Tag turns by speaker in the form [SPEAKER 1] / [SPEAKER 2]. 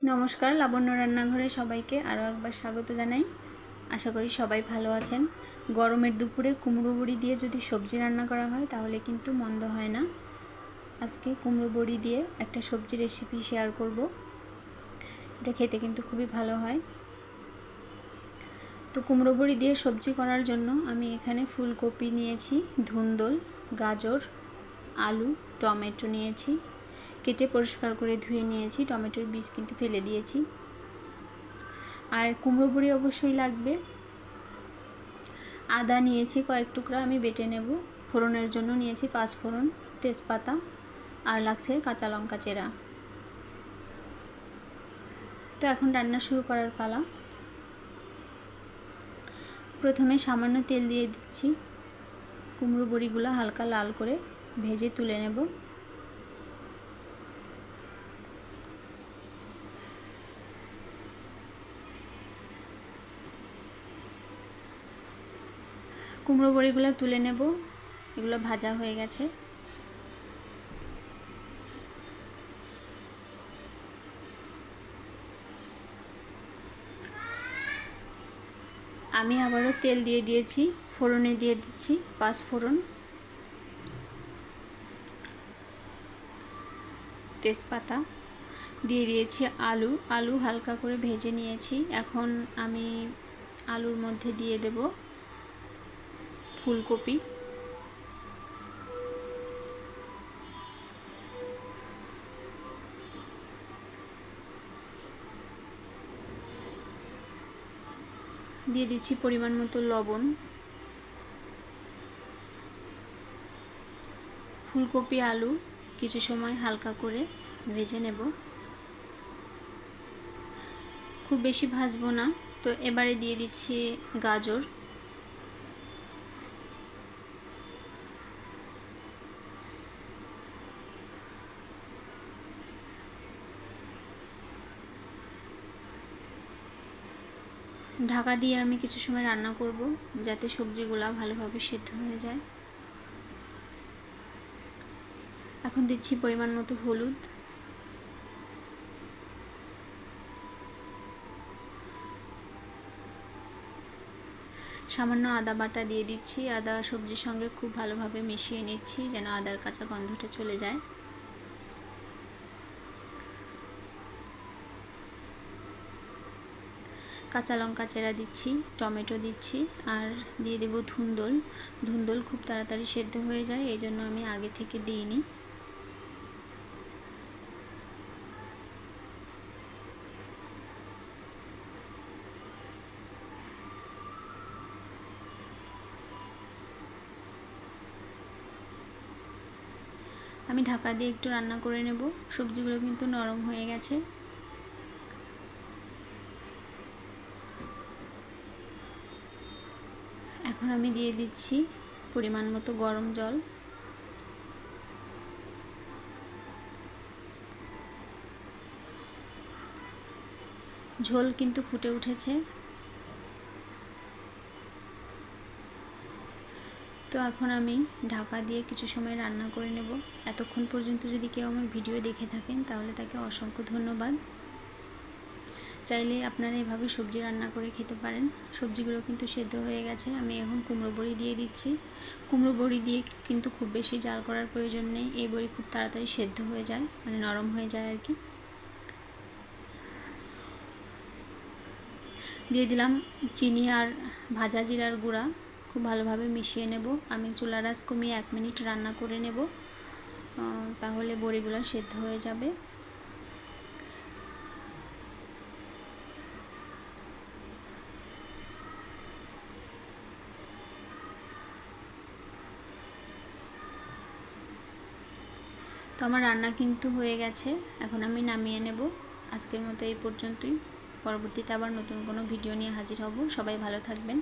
[SPEAKER 1] নমস্কার, লাবণ্য রান্নাঘরে সবাইকে আরও একবার স্বাগত জানাই। আশা করি সবাই ভালো আছেন। গরমের দুপুরে কুমড়ো বড়ি দিয়ে যদি সবজি রান্না করা হয় তাহলে কিন্তু মন্দ হয় না। আজকে কুমড়ো বড়ি দিয়ে একটা সবজি রেসিপি শেয়ার করব। এটা খেতে কিন্তু খুবই ভালো হয়। তো কুমড়ো বড়ি দিয়ে সবজি করার জন্য আমি এখানে ফুলকপি নিয়েছি, ধুন্দল, গাজর, আলু, টমেটো নিয়েছি। কেটে পরিষ্কার করে ধুয়ে নিয়েছি, টমেটোর বীজ কিন্তু ফেলে দিয়েছি। আর কুমড়ো বড়ি অবশ্যই লাগবে। আদা নিয়েছি কয়েক টুকরা, আমি বেটে নেব। ফোড়নের জন্য নিয়েছি পাঁচফোড়ন, তেজপাতা আর লাগছে কাঁচা লঙ্কা চেরা। তো এখন রান্না শুরু করার পালা। প্রথমে সামান্য তেল দিয়ে দিচ্ছি। কুমড়ো বড়িগুলো হালকা লাল করে ভেজে তুলে নেব। কুমড়ো বড়িগুলো তুলে নেব, এগুলো ভাজা হয়ে গেছে। আমি আবারও তেল দিয়ে দিয়েছি, ফোড়নে দিয়ে দিচ্ছি পাঁচফোড়ন, তেজপাতা, দিয়ে দিয়েছি আলু হালকা করে ভেজে নিয়েছি। এখন আমি আলুর মধ্যে দিয়ে দেব ফুলকপি, দিয়ে দিচ্ছি পরিমাণ মতো লবণ। ফুলকপি আলু কিছু সময় হালকা করে ভেজে নেব, খুব বেশি ভাজবো না। তো এবারে দিয়ে দিচ্ছি গাজর, ঢাকা দিয়ে আমি কিছু সময় রান্না করব যাতে সবজিগুলো ভালোভাবে সেদ্ধ হয়ে যায়। এখন দিচ্ছি পরিমাণ মতো হলুদ, সামান্য আদা বাটা দিয়ে দিচ্ছি। আদা সবজির সঙ্গে খুব ভালোভাবে মিশিয়ে নিচ্ছি যেন আদার কাঁচা গন্ধটা চলে যায়। কাঁচা লঙ্কা চেরা দিচ্ছি, টমেটো দিচ্ছি আর দিয়ে দেব ধুন্দল খুব তাড়াতাড়ি সেদ্ধ হয়ে যায়, এই জন্য আমি আগে থেকে দিইনি। আমি ঢাকা দিয়ে একটু রান্না করে নেব। সবজিগুলো কিন্তু নরম হয়ে গেছে। এখন আমি দিয়ে দিচ্ছি পরিমাণ মতো গরম জল। ঝোল কিন্তু ফুটে উঠেছে। তো এখন আমি ঢাকা দিয়ে কিছু সময় রান্না করে নেব। এতক্ষণ পর্যন্ত যদি কেউ আমার ভিডিও দেখে থাকেন তাহলে তাকে অসংখ্য ধন্যবাদ। চাইলে আপনারা এভাবে সবজি রান্না করে খেতে পারেন। সবজিগুলো কিন্তু সেদ্ধ হয়ে গেছে। আমি এখন কুমড়ো বড়ি দিয়ে দিচ্ছি। কুমড়ো বড়ি দিয়ে কিন্তু খুব বেশি জাল করার প্রয়োজন নেই, এই বড়ি খুব তাড়াতাড়ি সেদ্ধ হয়ে যায়, মানে নরম হয়ে যায় আর কি। দিয়ে দিলাম চিনি আর ভাজা জিরার গুঁড়া, খুব ভালোভাবে মিশিয়ে নেব। আমি চুলার আঁচ কমিয়ে 1 মিনিট রান্না করে নেব, তাহলে বড়িগুলো সেদ্ধ হয়ে যাবে। তো আমার রান্না কিন্তু হয়ে গেছে, এখন আমি নামিয়ে নেব। আজকের মতো এই পর্যন্তই। পরবর্তীতে আবার নতুন কোনো ভিডিও নিয়ে হাজির হব। সবাই ভালো থাকবেন।